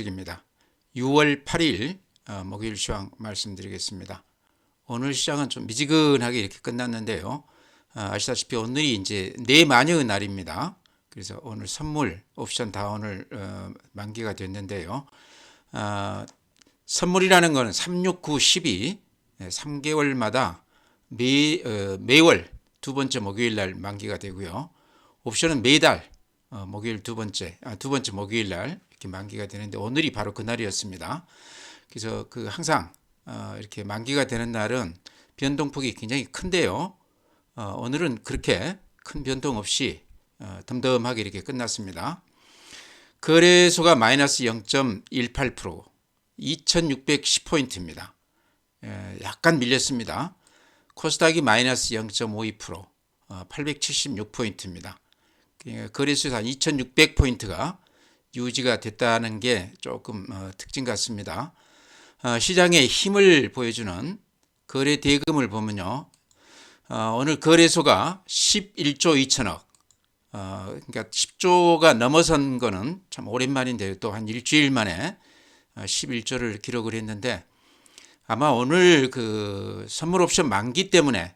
이경직입니다. 6월 8일 목요일 시황 말씀드리겠습니다. 오늘 시장은 좀 미지근하게 이렇게 끝났는데요. 아시다시피 오늘이 이제 내마녀의 날입니다. 그래서 오늘 선물 옵션 다 오늘 만기가 됐는데요. 선물이라는 것은 3, 6, 9, 12 3개월마다 매월 두 번째 목요일 날 만기가 되고요. 옵션은 매달 목요일 두 번째 목요일 날 이렇게 만기가 되는데 오늘이 바로 그날이었습니다. 그래서 항상 이렇게 만기가 되는 날은 변동폭이 굉장히 큰데요. 오늘은 그렇게 큰 변동 없이 덤덤하게 이렇게 끝났습니다. 거래소가 마이너스 0.18%, 2610포인트입니다. 약간 밀렸습니다. 코스닥이 마이너스 0.52%, 876포인트입니다. 거래소에서 한 2600포인트가 유지가 됐다는 게 조금 특징 같습니다. 시장의 힘을 보여주는 거래 대금을 보면요. 오늘 거래소가 11조 2천억, 그러니까 10조가 넘어선 거는 참 오랜만인데요. 또 한 일주일 만에 11조를 기록을 했는데 아마 오늘 선물 옵션 만기 때문에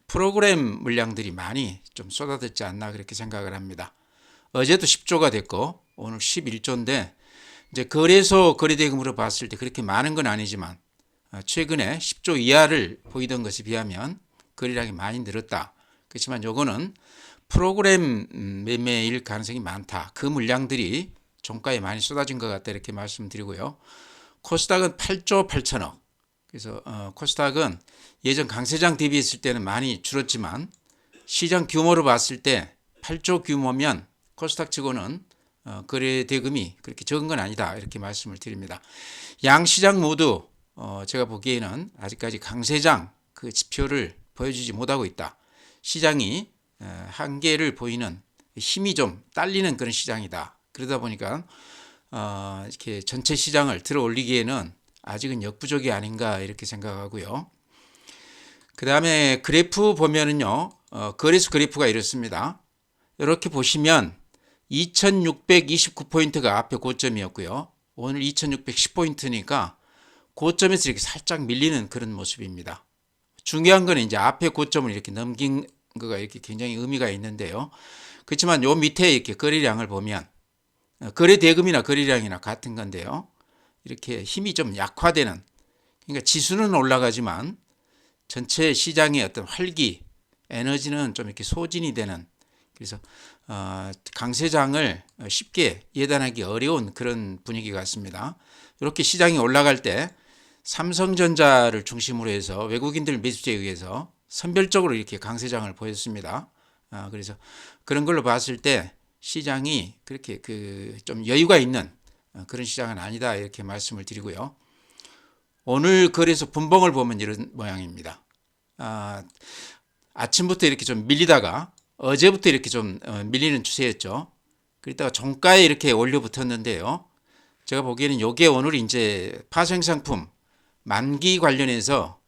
프로그램 물량들이 많이 좀 쏟아졌지 않나 그렇게 생각을 합니다. 어제도 10조가 됐고 오늘 11조인데 이제 거래소 거래대금으로 봤을 때 그렇게 많은 건 아니지만 최근에 10조 이하를 보이던 것에 비하면 거래량이 많이 늘었다. 그렇지만 요거는 프로그램 매매일 가능성이 많다. 그 물량들이 종가에 많이 쏟아진 것 같다 이렇게 말씀드리고요. 코스닥은 8조 8천억. 그래서 코스닥은 예전 강세장 대비했을 때는 많이 줄었지만 시장 규모로 봤을 때 8조 규모면 코스닥 치고는 거래 대금이 그렇게 적은 건 아니다 이렇게 말씀을 드립니다. 양 시장 모두 제가 보기에는 아직까지 강세장 그 지표를 보여주지 못하고 있다. 시장이 한계를 보이는 힘이 좀 딸리는 그런 시장이다. 그러다 보니까 이렇게 전체 시장을 들어 올리기에는 아직은 역부족이 아닌가 이렇게 생각하고요. 그 다음에 그래프 보면은요, 거래소 그래프가 이렇습니다. 이렇게 보시면 2629포인트가 앞에 고점이었고요. 오늘 2610포인트니까 고점에서 이렇게 살짝 밀리는 그런 모습입니다. 중요한 건 이제 앞에 고점을 이렇게 넘긴 거가 이렇게 굉장히 의미가 있는데요. 그렇지만 요 밑에 이렇게 거래량을 보면 거래 대금이나 거래량이나 같은 건데요. 이렇게 힘이 좀 약화되는, 그러니까 지수는 올라가지만 전체 시장의 어떤 활기, 에너지는 좀 이렇게 소진이 되는, 그래서 강세장을 쉽게 예단하기 어려운 그런 분위기 같습니다. 이렇게 시장이 올라갈 때 삼성전자를 중심으로 해서 외국인들 매수세에 의해서 선별적으로 이렇게 강세장을 보였습니다. 그래서 그런 걸로 봤을 때 시장이 그렇게 좀 여유가 있는 그런 시장은 아니다 이렇게 말씀을 드리고요. 오늘 거래소 분봉을 보면 이런 모양입니다. 아침부터 이렇게 좀 밀리다가 어제부터 이렇게 좀 밀리는 추세였죠. 그러다가 종가에 이렇게 올려 붙었는데요. 제가 보기에는 이게 오늘 이제 파생상품 만기 관련해서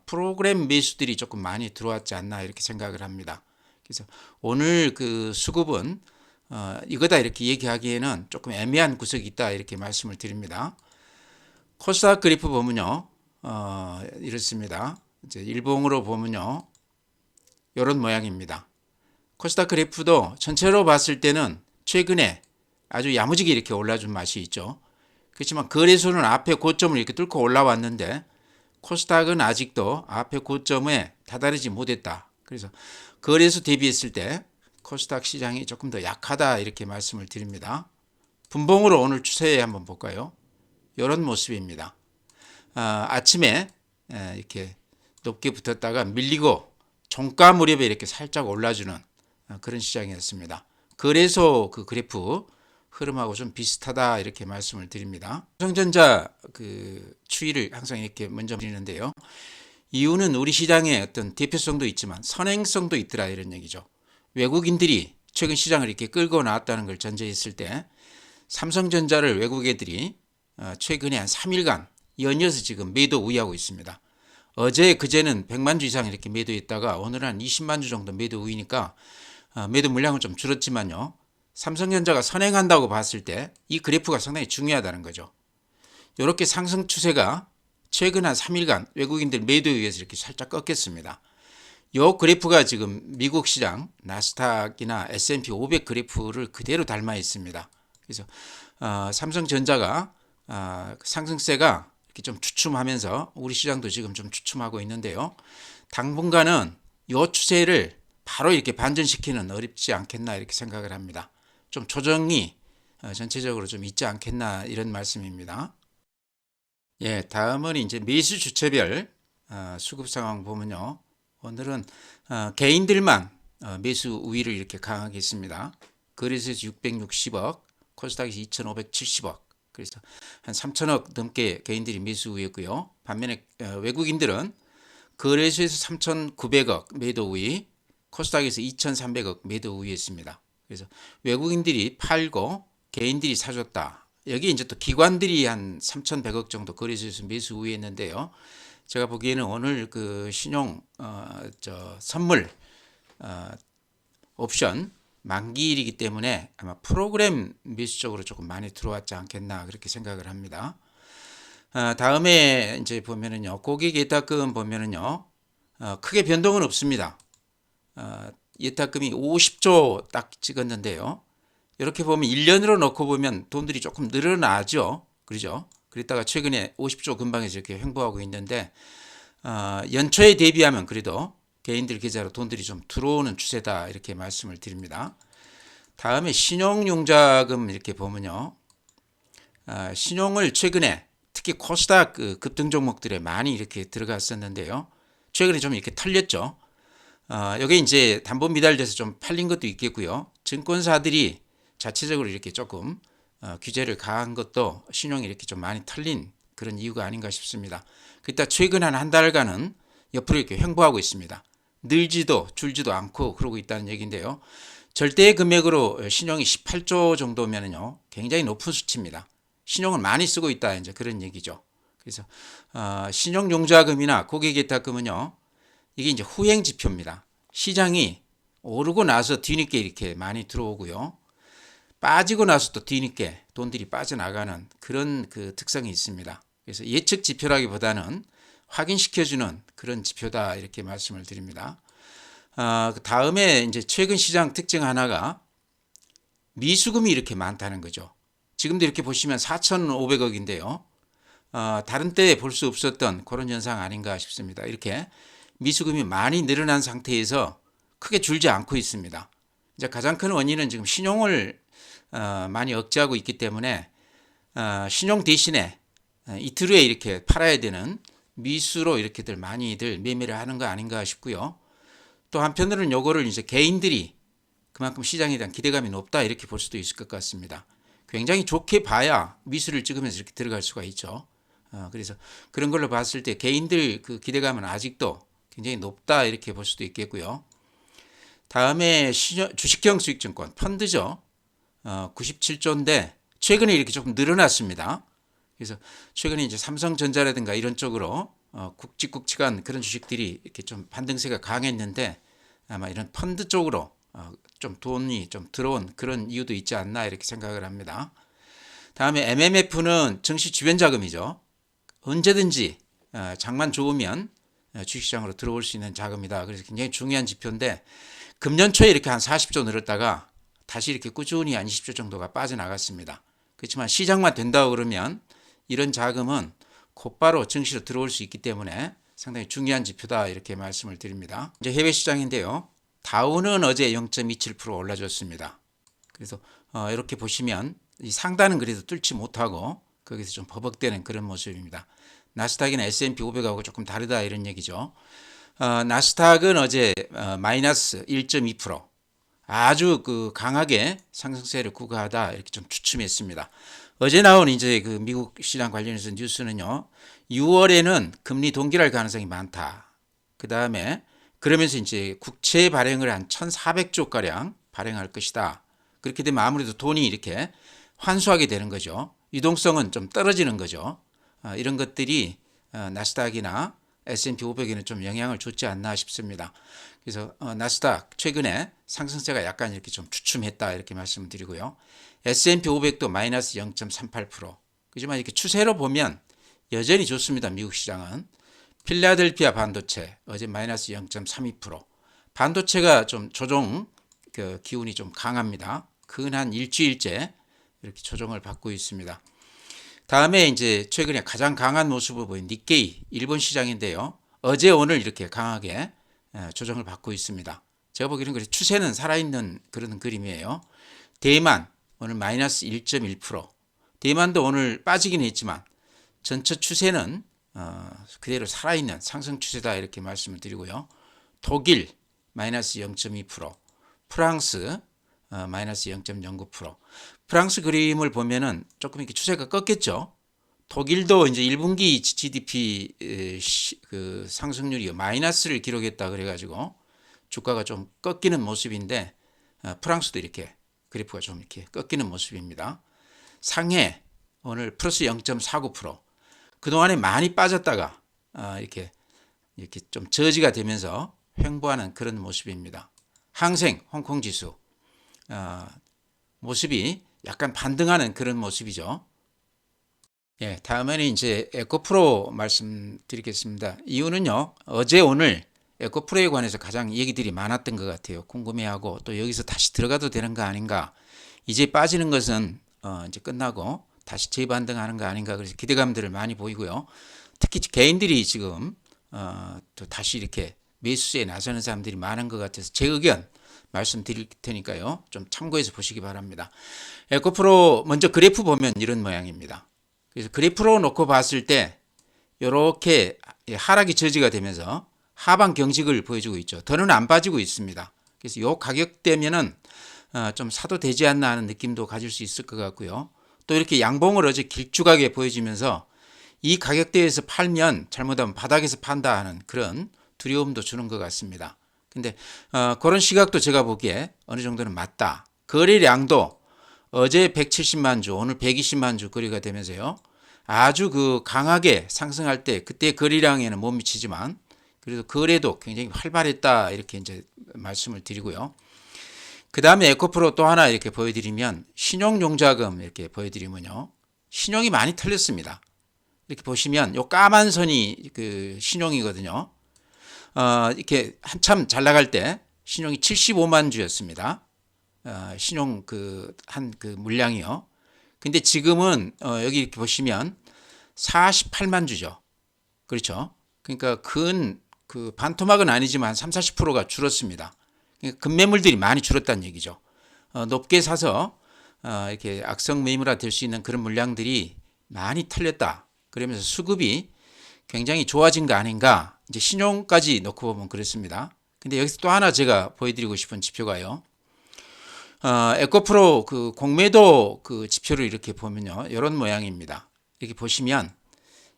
프로그램 매수들이 조금 많이 들어왔지 않나 이렇게 생각을 합니다. 그래서 오늘 수급은 이거다 이렇게 얘기하기에는 조금 애매한 구석이 있다 이렇게 말씀을 드립니다. 코스닥 그래프 보면요, 이렇습니다. 이제 일봉으로 보면요, 이런 모양입니다. 코스닥 그래프도 전체로 봤을 때는 최근에 아주 야무지게 이렇게 올라준 맛이 있죠. 그렇지만 거래소는 앞에 고점을 이렇게 뚫고 올라왔는데 코스닥은 아직도 앞에 고점에 다다르지 못했다. 그래서 거래소 대비했을 때 코스닥 시장이 조금 더 약하다 이렇게 말씀을 드립니다. 분봉으로 오늘 추세 한번 볼까요? 이런 모습입니다. 아침에 이렇게 높게 붙었다가 밀리고 종가 무렵에 이렇게 살짝 올라주는 그런 시장이었습니다. 거래소 그래프 흐름하고 좀 비슷하다 이렇게 말씀을 드립니다. 삼성전자 추이를 항상 이렇게 먼저 드리는데요. 이유는 우리 시장의 어떤 대표성도 있지만 선행성도 있더라 이런 얘기죠. 외국인들이 최근 시장을 이렇게 끌고 나왔다는 걸 전제했을 때 삼성전자를 외국 애들이 최근에 한 3일간 연이어서 지금 매도 우위하고 있습니다. 어제 그제는 100만 주 이상 이렇게 매도했다가 오늘은 한 20만 주 정도 매도 우위니까 매도 물량은 좀 줄었지만요. 삼성전자가 선행한다고 봤을 때 이 그래프가 상당히 중요하다는 거죠. 이렇게 상승 추세가 최근 한 3일간 외국인들 매도에 의해서 이렇게 살짝 꺾였습니다. 이 그래프가 지금 미국 시장 나스닥이나 S&P 500 그래프를 그대로 닮아 있습니다. 그래서 삼성전자가 상승세가 이렇게 좀 주춤하면서 우리 시장도 지금 좀 주춤하고 있는데요. 당분간은 이 추세를 바로 이렇게 반전시키는 어렵지 않겠나 이렇게 생각을 합니다. 좀 조정이 전체적으로 좀 있지 않겠나 이런 말씀입니다. 예, 다음은 이제 매수 주체별 수급 상황 보면요. 오늘은 개인들만 매수 우위를 이렇게 강하게 있습니다. 거래소에서 660억, 코스닥에서 2,570억. 그래서 한 3천억 넘게 개인들이 매수 우위였고요. 반면에 외국인들은 거래소에서 3,900억 매도 우위, 코스닥에서 2,300억 매도 우위였습니다. 그래서 외국인들이 팔고 개인들이 사줬다. 여기 이제 또 기관들이 한 3,100억 정도 거래소에서 매수 우위했는데요. 제가 보기에는 오늘 그 신용 선물 옵션 만기일이기 때문에 아마 프로그램 매수 쪽으로 조금 많이 들어왔지 않겠나 그렇게 생각을 합니다. 다음에 이제 보면은요, 고객 예탁금 보면은요, 크게 변동은 없습니다. 예탁금이 50조 딱 찍었는데요. 이렇게 보면 1년으로 놓고 보면 돈들이 조금 늘어나죠. 그러죠? 그랬다가 최근에 50조 근방에서 이렇게 횡보하고 있는데 연초에 대비하면 그래도 개인들 계좌로 돈들이 좀 들어오는 추세다 이렇게 말씀을 드립니다. 다음에 신용융자금 이렇게 보면요. 신용을 최근에 특히 코스닥 그 급등 종목들에 많이 이렇게 들어갔었는데요. 최근에 좀 이렇게 털렸죠. 여기 이제 담보 미달돼서 좀 팔린 것도 있겠고요. 증권사들이 자체적으로 이렇게 조금 규제를 가한 것도 신용이 이렇게 좀 많이 털린 그런 이유가 아닌가 싶습니다. 그러다 최근 한 달간은 옆으로 이렇게 횡보하고 있습니다. 늘지도 줄지도 않고 그러고 있다는 얘기인데요. 절대 금액으로 신용이 18조 정도면은요, 굉장히 높은 수치입니다. 신용을 많이 쓰고 있다 이제 그런 얘기죠. 그래서 신용융자금이나 고객예탁금은요, 이게 이제 후행 지표입니다. 시장이 오르고 나서 뒤늦게 이렇게 많이 들어오고요. 빠지고 나서 또 뒤늦게 돈들이 빠져나가는 그런 그 특성이 있습니다. 그래서 예측 지표라기보다는 확인시켜주는 그런 지표다 이렇게 말씀을 드립니다. 그 다음에 이제 최근 시장 특징 하나가 미수금이 이렇게 많다는 거죠. 지금도 이렇게 보시면 4,500억인데요. 다른 때에 볼 수 없었던 그런 현상 아닌가 싶습니다. 이렇게 미수금이 많이 늘어난 상태에서 크게 줄지 않고 있습니다. 이제 가장 큰 원인은 지금 신용을 많이 억제하고 있기 때문에 신용 대신에 이틀 후에 이렇게 팔아야 되는 미수로 이렇게들 많이들 매매를 하는 거 아닌가 싶고요. 또 한편으로는 요거를 이제 개인들이 그만큼 시장에 대한 기대감이 높다 이렇게 볼 수도 있을 것 같습니다. 굉장히 좋게 봐야 미수를 찍으면서 이렇게 들어갈 수가 있죠. 그래서 그런 걸로 봤을 때 개인들 그 기대감은 아직도 굉장히 높다 이렇게 볼 수도 있겠고요. 다음에 주식형 수익증권 펀드죠. 97조인데 최근에 이렇게 조금 늘어났습니다. 그래서 최근에 이제 삼성전자라든가 이런 쪽으로 굵직굵직한 그런 주식들이 이렇게 좀 반등세가 강했는데 아마 이런 펀드 쪽으로 좀 돈이 좀 들어온 그런 이유도 있지 않나 이렇게 생각을 합니다. 다음에 MMF는 증시 주변 자금이죠. 언제든지 장만 좋으면 주식시장으로 들어올 수 있는 자금이다. 그래서 굉장히 중요한 지표인데 금년 초에 이렇게 한 40조 늘었다가 다시 이렇게 꾸준히 한 20조 정도가 빠져나갔습니다. 그렇지만 시장만 된다고 그러면 이런 자금은 곧바로 증시로 들어올 수 있기 때문에 상당히 중요한 지표다 이렇게 말씀을 드립니다. 이제 해외 시장인데요. 다우는 어제 0.27% 올라줬습니다. 그래서 이렇게 보시면 이 상단은 그래도 뚫지 못하고 거기서 좀 버벅대는 그런 모습입니다. 나스닥이나 S&P 500하고 조금 다르다 이런 얘기죠. 나스닥은 어제 마이너스 1.2% 아주 그 강하게 상승세를 구가하다 이렇게 좀 주춤했습니다. 어제 나온 이제 그 미국 시장 관련해서 뉴스는요, 6월에는 금리 동결할 가능성이 많다. 그 다음에 그러면서 이제 국채 발행을 한 1,400조 가량 발행할 것이다. 그렇게 되면 아무래도 돈이 이렇게 환수하게 되는 거죠. 유동성은 좀 떨어지는 거죠. 이런 것들이 나스닥이나 S&P 500에는 좀 영향을 줬지 않나 싶습니다. 그래서 나스닥 최근에 상승세가 약간 이렇게 좀 주춤했다 이렇게 말씀을 드리고요. S&P 500도 마이너스 0.38%. 그렇지만 이렇게 추세로 보면 여전히 좋습니다. 미국 시장은. 필라델피아 반도체 어제 마이너스 0.32%. 반도체가 좀 조정 그 기운이 좀 강합니다. 근 일주일째 이렇게 조정을 받고 있습니다. 다음에 이제 최근에 가장 강한 모습을 보인 니케이 일본 시장인데요. 어제 오늘 이렇게 강하게 조정을 받고 있습니다. 제가 보기에는 추세는 살아있는 그런 그림이에요. 대만 오늘 마이너스 1.1%. 대만도 오늘 빠지긴 했지만 전체 추세는 그대로 살아있는 상승 추세다 이렇게 말씀을 드리고요. 독일 마이너스 0.2%, 프랑스 마이너스 0.09%. 프랑스 그림을 보면은 조금 이렇게 추세가 꺾였죠. 독일도 이제 1분기 GDP 그 상승률이 마이너스를 기록했다 그래가지고 주가가 좀 꺾이는 모습인데 프랑스도 이렇게 그래프가 좀 이렇게 꺾이는 모습입니다. 상해 오늘 플러스 0.49%. 그동안에 많이 빠졌다가 이렇게 좀 저지가 되면서 횡보하는 그런 모습입니다. 항생 홍콩 지수 모습이 약간 반등하는 그런 모습이죠. 예, 다음에는 이제 에코프로 말씀드리겠습니다. 이유는요, 어제 오늘 에코프로에 관해서 가장 얘기들이 많았던 것 같아요. 궁금해하고 또 여기서 다시 들어가도 되는 거 아닌가? 이제 빠지는 것은 이제 끝나고 다시 재반등하는 거 아닌가? 그래서 기대감들을 많이 보이고요. 특히 개인들이 지금 또 다시 이렇게 매수에 나서는 사람들이 많은 것 같아서 제 의견 말씀드릴 테니까요. 좀 참고해서 보시기 바랍니다. 에코프로 먼저 그래프 보면 이런 모양입니다. 그래서 그래프로 놓고 봤을 때 이렇게 하락이 저지가 되면서 하방 경직을 보여주고 있죠. 더는 안 빠지고 있습니다. 그래서 이 가격대면은 좀 사도 되지 않나 하는 느낌도 가질 수 있을 것 같고요. 또 이렇게 양봉을 어제 길쭉하게 보여지면서 이 가격대에서 팔면 잘못하면 바닥에서 판다 하는 그런 두려움도 주는 것 같습니다. 근데 그런 시각도 제가 보기에 어느 정도는 맞다. 거래량도 어제 170만 주, 오늘 120만 주 거래가 되면서요. 아주 그 강하게 상승할 때 그때 거래량에는 못 미치지만 그래도 거래도 굉장히 활발했다 이렇게 이제 말씀을 드리고요. 그 다음에 에코프로 또 하나 이렇게 보여드리면 신용융자금 이렇게 보여드리면요. 신용이 많이 털렸습니다. 이렇게 보시면 요 까만 선이 그 신용이거든요. 이렇게 한참 잘 나갈 때 신용이 75만 주였습니다. 신용 그 물량이요. 근데 지금은 여기 이렇게 보시면 48만 주죠. 그렇죠. 그러니까 그 반토막은 아니지만 30-40%가 줄었습니다. 그러니까 급매물들이 많이 줄었다는 얘기죠. 높게 사서 이렇게 악성 매물화 될 수 있는 그런 물량들이 많이 털렸다. 그러면서 수급이 굉장히 좋아진 거 아닌가. 이제 신용까지 넣고 보면 그렇습니다. 근데 여기서 또 하나 제가 보여드리고 싶은 지표가요. 에코프로 그 공매도 그 지표를 이렇게 보면요. 이런 모양입니다. 이렇게 보시면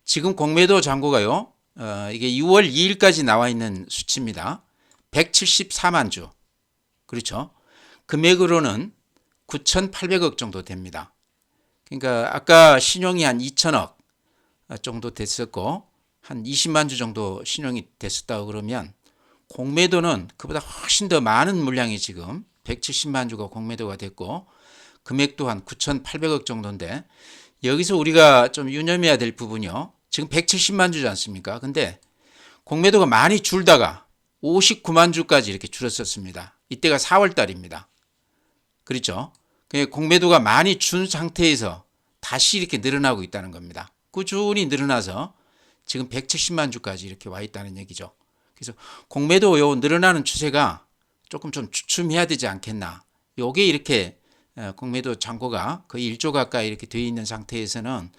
지금 공매도 잔고가요. 이게 6월 2일까지 나와 있는 수치입니다. 174만 주. 그렇죠. 금액으로는 9,800억 정도 됩니다. 그러니까 아까 신용이 한 2천억 정도 됐었고 한 20만 주 정도 신용이 됐었다고 그러면 공매도는 그보다 훨씬 더 많은 물량이 지금 170만 주가 공매도가 됐고 금액도 한 9,800억 정도인데 여기서 우리가 좀 유념해야 될 부분이요. 지금 170만 주지 않습니까? 근데 공매도가 많이 줄다가 59만 주까지 이렇게 줄었었습니다. 이때가 4월 달입니다. 그렇죠? 공매도가 많이 준 상태에서 다시 이렇게 늘어나고 있다는 겁니다. 꾸준히 늘어나서 지금 170만 주까지 이렇게 와 있다는 얘기죠. 그래서 공매도 요 늘어나는 추세가 조금 좀 주춤해야 되지 않겠나. 요게 이렇게 공매도 잔고가 거의 1조 가까이 이렇게 되어 있는 상태에서는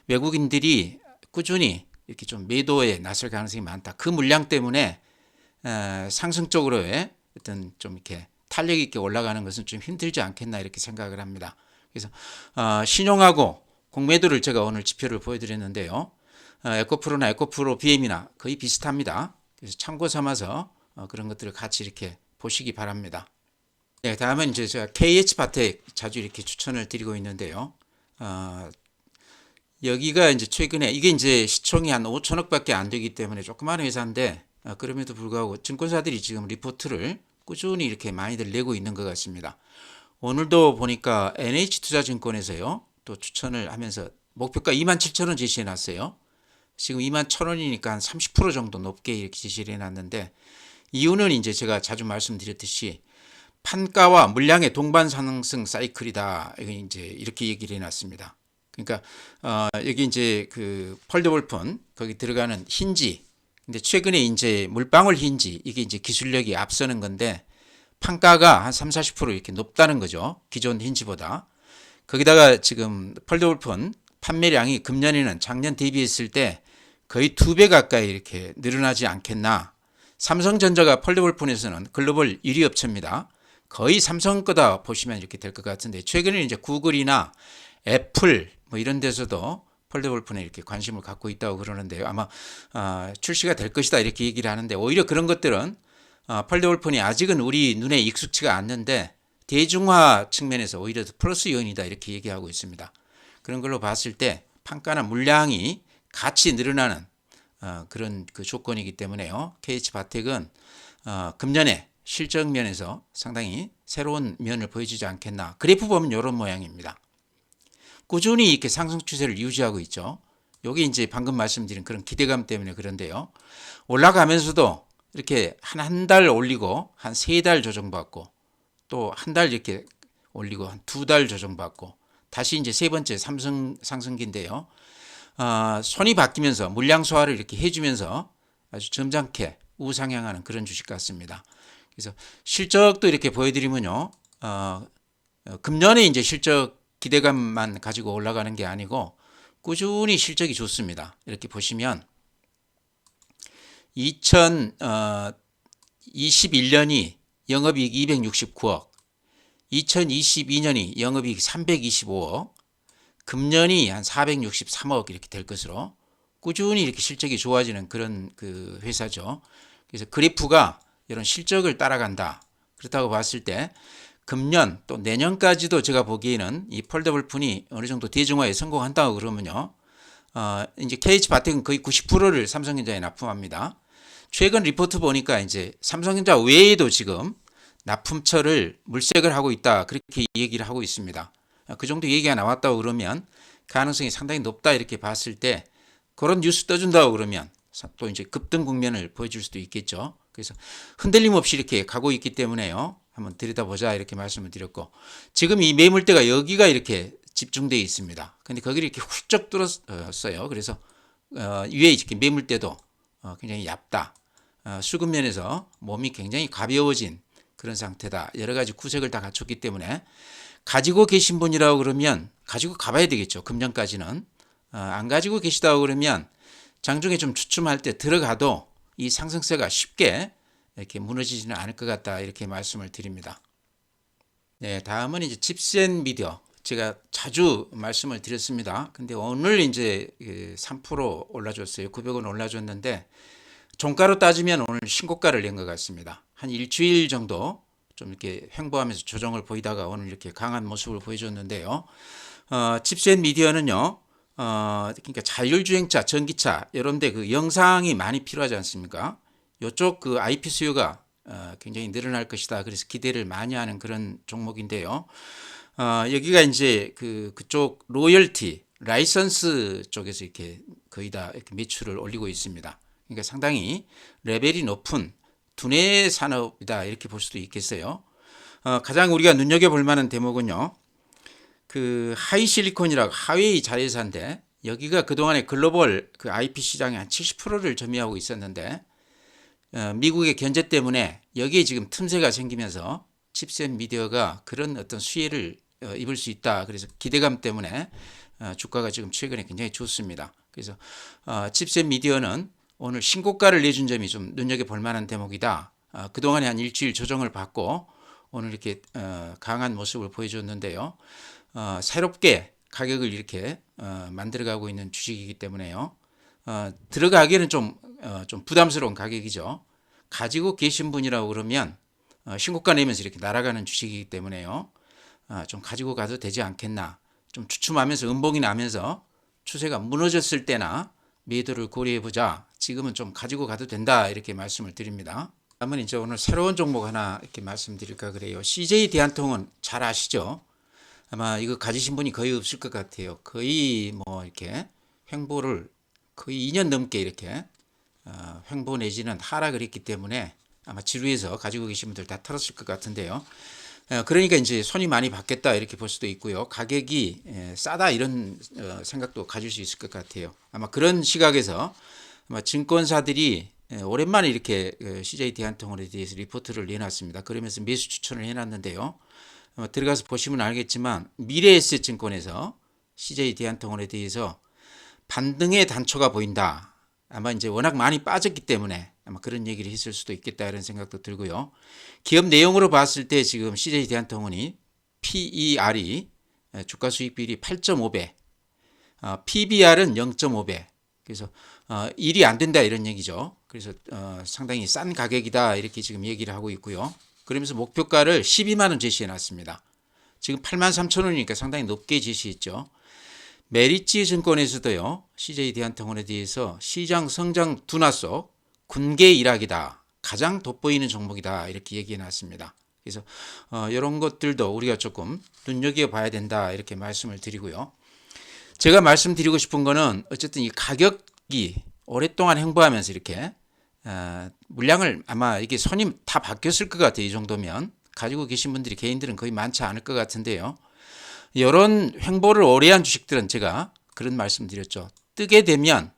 외국인들이 꾸준히 이렇게 좀 매도에 나설 가능성이 많다. 그 물량 때문에 상승 쪽으로의 어떤 좀 이렇게 탄력 있게 올라가는 것은 좀 힘들지 않겠나 이렇게 생각을 합니다. 그래서 신용하고 공매도를 제가 오늘 지표를 보여드렸는데요. 에코프로나 에코프로 BM이나 거의 비슷합니다. 그래서 참고 삼아서 그런 것들을 같이 이렇게 보시기 바랍니다. 네, 다음은 이제 제가 KH바텍 자주 이렇게 추천을 드리고 있는데요. 여기가 이제 최근에 이게 이제 시총이 한 5천억밖에 안 되기 때문에 조그마한 회사인데 그럼에도 불구하고 증권사들이 지금 리포트를 꾸준히 이렇게 많이들 내고 있는 것 같습니다. 오늘도 보니까 NH투자증권에서요 또 추천을 하면서 목표가 27,000원 제시해 놨어요. 지금 21,000원이니까 한 30% 정도 높게 이렇게 제시를 해 놨는데, 이유는 이제 제가 자주 말씀드렸듯이 판가와 물량의 동반 상승 사이클이다. 이거 이제 이렇게 얘기를 해놨습니다. 그러니까 여기 이제 그 폴더블 폰 거기 들어가는 힌지. 근데 최근에 이제 물방울 힌지 이게 이제 기술력이 앞서는 건데 판가가 한 3, 40% 이렇게 높다는 거죠. 기존 힌지보다. 거기다가 지금 폴더블 폰 판매량이 금년에는 작년 대비했을 때 거의 2배 가까이 이렇게 늘어나지 않겠나. 삼성전자가 폴더블 폰에서는 글로벌 1위 업체입니다. 거의 삼성 거다 보시면 이렇게 될 것 같은데, 최근에 이제 구글이나 애플 뭐 이런 데서도 폴더블 폰에 이렇게 관심을 갖고 있다고 그러는데요. 아마 출시가 될 것이다 이렇게 얘기를 하는데, 오히려 그런 것들은 폴더블 폰이 아직은 우리 눈에 익숙치가 않는데 대중화 측면에서 오히려 플러스 요인이다 이렇게 얘기하고 있습니다. 그런 걸로 봤을 때 판가나 물량이 같이 늘어나는 그런 그 조건이기 때문에요. KH바텍은 금년에 실적 면에서 상당히 새로운 면을 보여주지 않겠나. 그래프 보면 이런 모양입니다. 꾸준히 이렇게 상승 추세를 유지하고 있죠. 여기 이제 방금 말씀드린 그런 기대감 때문에 그런데요. 올라가면서도 이렇게 한 달 올리고 한 3달 조정받고 또 한 달 이렇게 올리고 한 2달 조정받고 다시 이제 세 번째 상승기인데요. 손이 바뀌면서 물량 소화를 이렇게 해주면서 아주 점잖게 우상향하는 그런 주식 같습니다. 그래서 실적도 이렇게 보여드리면요. 금년에 이제 실적 기대감만 가지고 올라가는 게 아니고 꾸준히 실적이 좋습니다. 이렇게 보시면 2021년이 영업이익 269억, 2022년이 영업이익 325억, 금년이 한 463억 이렇게 될 것으로 꾸준히 이렇게 실적이 좋아지는 그런 그 회사죠. 그래서 그래프가 이런 실적을 따라간다. 그렇다고 봤을 때 금년 또 내년까지도 제가 보기에는 이 폴더블 폰이 어느 정도 대중화에 성공한다고 그러면요. 이제 KH바텍은 거의 90%를 삼성전자에 납품합니다. 최근 리포트 보니까 이제 삼성전자 외에도 지금 납품처를 물색을 하고 있다. 그렇게 얘기를 하고 있습니다. 그 정도 얘기가 나왔다고 그러면 가능성이 상당히 높다 이렇게 봤을 때 그런 뉴스 떠준다고 그러면 또 이제 급등 국면을 보여줄 수도 있겠죠. 그래서 흔들림 없이 이렇게 가고 있기 때문에요. 한번 들여다보자 이렇게 말씀을 드렸고, 지금 이 매물대가 여기가 이렇게 집중되어 있습니다. 근데 거기를 이렇게 훌쩍 뚫었어요. 그래서 위에 이렇게 매물대도 굉장히 얇다. 수급면에서 몸이 굉장히 가벼워진 그런 상태다. 여러 가지 구색을 다 갖췄기 때문에 가지고 계신 분이라고 그러면 가지고 가봐야 되겠죠. 금년까지는. 안 가지고 계시다고 그러면 장중에 좀 주춤할 때 들어가도 이 상승세가 쉽게 이렇게 무너지지는 않을 것 같다 이렇게 말씀을 드립니다. 네, 다음은 이제 칩센미디어. 제가 자주 말씀을 드렸습니다. 근데 오늘 이제 3% 올라줬어요. 900원 올라줬는데 종가로 따지면 오늘 신고가를 낸 것 같습니다. 한 일주일 정도 좀 이렇게 횡보하면서 조정을 보이다가 오늘 이렇게 강한 모습을 보여줬는데요. 칩센미디어는요. 그러니까 자율주행차, 전기차 이런 데 그 영상이 많이 필요하지 않습니까? 이쪽 그 IP 수요가 굉장히 늘어날 것이다. 그래서 기대를 많이 하는 그런 종목인데요. 여기가 이제 그쪽 로열티, 라이선스 쪽에서 이렇게 거의 다 이렇게 매출을 올리고 있습니다. 그러니까 상당히 레벨이 높은 두뇌 산업이다 이렇게 볼 수도 있겠어요. 가장 우리가 눈여겨볼 만한 대목은요. 그 하이실리콘이라고 하웨이 자회사인데 여기가 그동안에 글로벌 그 IP 시장의 한 70%를 점유하고 있었는데 미국의 견제 때문에 여기에 지금 틈새가 생기면서 칩셋 미디어가 그런 어떤 수혜를 입을 수 있다. 그래서 기대감 때문에 주가가 지금 최근에 굉장히 좋습니다. 그래서 칩셋 미디어는 오늘 신고가를 내준 점이 좀 눈여겨볼 만한 대목이다. 그동안에 한 일주일 조정을 받고 오늘 이렇게 강한 모습을 보여줬는데요. 새롭게 가격을 이렇게 만들어가고 있는 주식이기 때문에요. 들어가기에는 좀 부담스러운 가격이죠. 가지고 계신 분이라고 그러면 신고가 내면서 이렇게 날아가는 주식이기 때문에요. 좀 가지고 가도 되지 않겠나. 좀 주춤하면서 음봉이 나면서 추세가 무너졌을 때나 매도를 고려해보자. 지금은 좀 가지고 가도 된다. 이렇게 말씀을 드립니다. 다음은 이제 오늘 새로운 종목 하나 이렇게 말씀드릴까 그래요. CJ 대한통운 잘 아시죠? 아마 이거 가지신 분이 거의 없을 것 같아요. 거의 뭐 이렇게 횡보를 거의 2년 넘게 이렇게 횡보 내지는 하락을 했기 때문에 아마 지루해서 가지고 계신 분들 다 털었을 것 같은데요. 그러니까 이제 손이 많이 받겠다 이렇게 볼 수도 있고요. 가격이 싸다 이런 생각도 가질 수 있을 것 같아요. 아마 그런 시각에서 아마 증권사들이 오랜만에 이렇게 CJ 대한통운에 대해서 리포트를 내놨습니다. 그러면서 매수 추천을 해놨는데요. 들어가서 보시면 알겠지만 미래에셋증권에서 CJ 대한통운에 대해서 반등의 단초가 보인다. 아마 이제 워낙 많이 빠졌기 때문에 아마 그런 얘기를 했을 수도 있겠다 이런 생각도 들고요. 기업 내용으로 봤을 때 지금 CJ 대한통운이 PER이 주가 수익 비율이 8.5배, PBR은 0.5배. 그래서 1이 안 된다 이런 얘기죠. 그래서 상당히 싼 가격이다 이렇게 지금 얘기를 하고 있고요. 그러면서 목표가를 12만 원 제시해 놨습니다. 지금 8만 3천 원이니까 상당히 높게 제시했죠. 메리츠 증권에서도요. CJ 대한통운에 대해서 시장 성장 둔화 속 군계 일학이다. 가장 돋보이는 종목이다. 이렇게 얘기해 놨습니다. 그래서 이런 것들도 우리가 조금 눈여겨봐야 된다. 이렇게 말씀을 드리고요. 제가 말씀드리고 싶은 거는 어쨌든 이 가격이 오랫동안 횡보하면서 이렇게 물량을 아마 이게 손이 다 바뀌었을 것 같아요. 이 정도면 가지고 계신 분들이 개인들은 거의 많지 않을 것 같은데요. 이런 횡보를 오래 한 주식들은 제가 그런 말씀 드렸죠. 뜨게 되면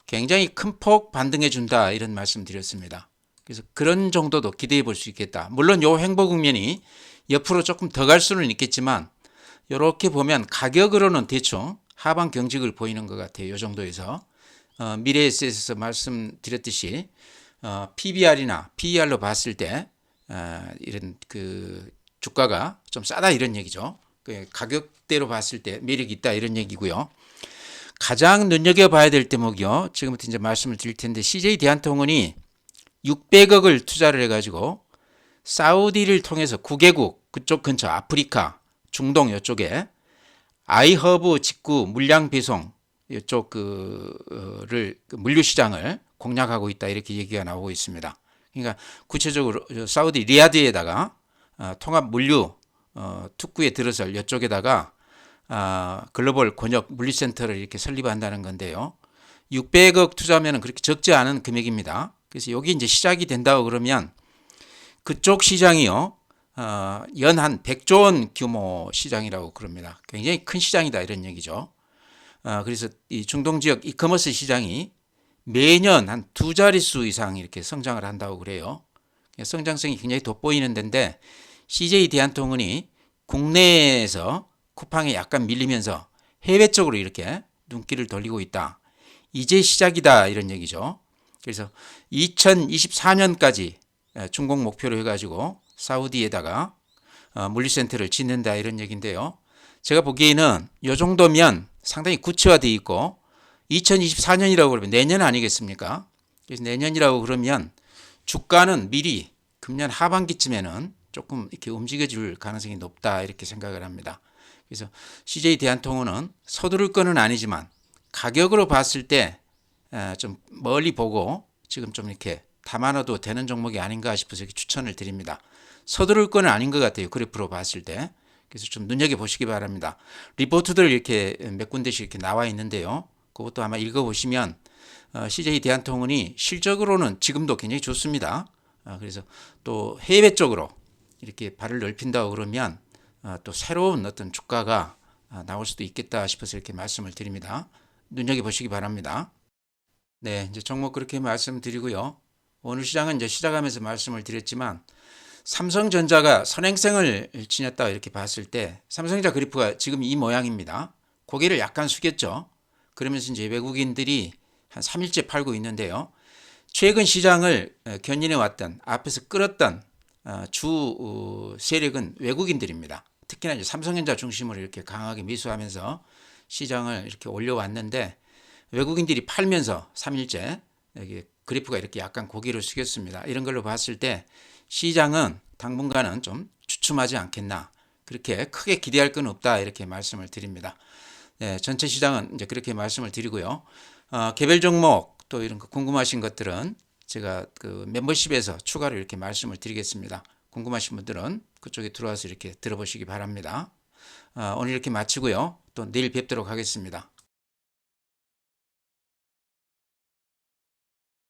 굉장히 큰 폭 반등해 준다 이런 말씀 드렸습니다. 그래서 그런 정도도 기대해 볼 수 있겠다. 물론 요 횡보 국면이 옆으로 조금 더 갈 수는 있겠지만 이렇게 보면 가격으로는 대충 하방 경직을 보이는 것 같아요. 이 정도에서 미래에셋에서 말씀드렸듯이 PBR이나 PER로 봤을 때 이런 그 주가가 좀 싸다 이런 얘기죠. 가격대로 봤을 때 매력이 있다 이런 얘기고요. 가장 눈여겨봐야 될 대목이요. 지금부터 이제 말씀을 드릴 텐데 CJ 대한통운이 600억을 투자를 해가지고 사우디를 통해서 9개국 그쪽 근처 아프리카, 중동 이쪽에 아이허브 직구 물량 배송 이쪽 그 물류 시장을 공략하고 있다 이렇게 얘기가 나오고 있습니다. 그러니까 구체적으로 사우디 리야드에다가 통합 물류 특구에 들어설 이쪽에다가 글로벌 권역 물류센터를 이렇게 설립한다는 건데요. 600억 투자하면 그렇게 적지 않은 금액입니다. 그래서 여기 이제 시작이 된다고 그러면 그쪽 시장이요. 연 한 100조 원 규모 시장이라고 그럽니다. 굉장히 큰 시장이다 이런 얘기죠. 그래서 이 중동 지역 이커머스 시장이 매년 한 두 자릿수 이상 이렇게 성장을 한다고 그래요. 성장성이 굉장히 돋보이는 데인데 CJ 대한통운이 국내에서 쿠팡에 약간 밀리면서 해외 쪽으로 이렇게 눈길을 돌리고 있다. 이제 시작이다 이런 얘기죠. 그래서 2024년까지 준공 목표로 해가지고 사우디에다가 물류센터를 짓는다 이런 얘기인데요. 제가 보기에는 이 정도면 상당히 구체화되어 있고 2024년이라고 그러면 내년 아니겠습니까? 그래서 내년이라고 그러면 주가는 미리 금년 하반기쯤에는 조금 이렇게 움직여줄 가능성이 높다 이렇게 생각을 합니다. 그래서 CJ 대한통운은 서두를 거는 아니지만 가격으로 봤을 때 좀 멀리 보고 지금 좀 이렇게 담아놔도 되는 종목이 아닌가 싶어서 이렇게 추천을 드립니다. 서두를 거는 아닌 것 같아요. 그래프로 봤을 때. 그래서 좀 눈여겨보시기 바랍니다. 리포트들 이렇게 몇 군데씩 이렇게 나와 있는데요. 그것도 아마 읽어보시면 CJ 대한통운이 실적으로는 지금도 굉장히 좋습니다. 그래서 또 해외 쪽으로 이렇게 발을 넓힌다고 그러면 또 새로운 어떤 주가가 나올 수도 있겠다 싶어서 이렇게 말씀을 드립니다. 눈여겨보시기 바랍니다. 네, 이제 종목 그렇게 말씀드리고요. 오늘 시장은 이제 시작하면서 말씀을 드렸지만 삼성전자가 선행성을 지녔다 이렇게 봤을 때 삼성전자 그래프가 지금 이 모양입니다. 고개를 약간 숙였죠. 그러면서 이제 외국인들이 한 3일째 팔고 있는데요. 최근 시장을 견인해 왔던 앞에서 끌었던 주 세력은 외국인들입니다. 특히나 이제 삼성전자 중심으로 이렇게 강하게 매수하면서 시장을 이렇게 올려왔는데 외국인들이 팔면서 3일째 여기 그래프가 이렇게 약간 고개를 숙였습니다. 이런 걸로 봤을 때 시장은 당분간은 좀 주춤하지 않겠나. 그렇게 크게 기대할 건 없다. 이렇게 말씀을 드립니다. 네, 전체 시장은 이제 그렇게 말씀을 드리고요. 개별 종목 또 이런 거 궁금하신 것들은 제가 그 멤버십에서 추가로 이렇게 말씀을 드리겠습니다. 궁금하신 분들은 그쪽에 들어와서 이렇게 들어보시기 바랍니다. 오늘 이렇게 마치고요. 또 내일 뵙도록 하겠습니다.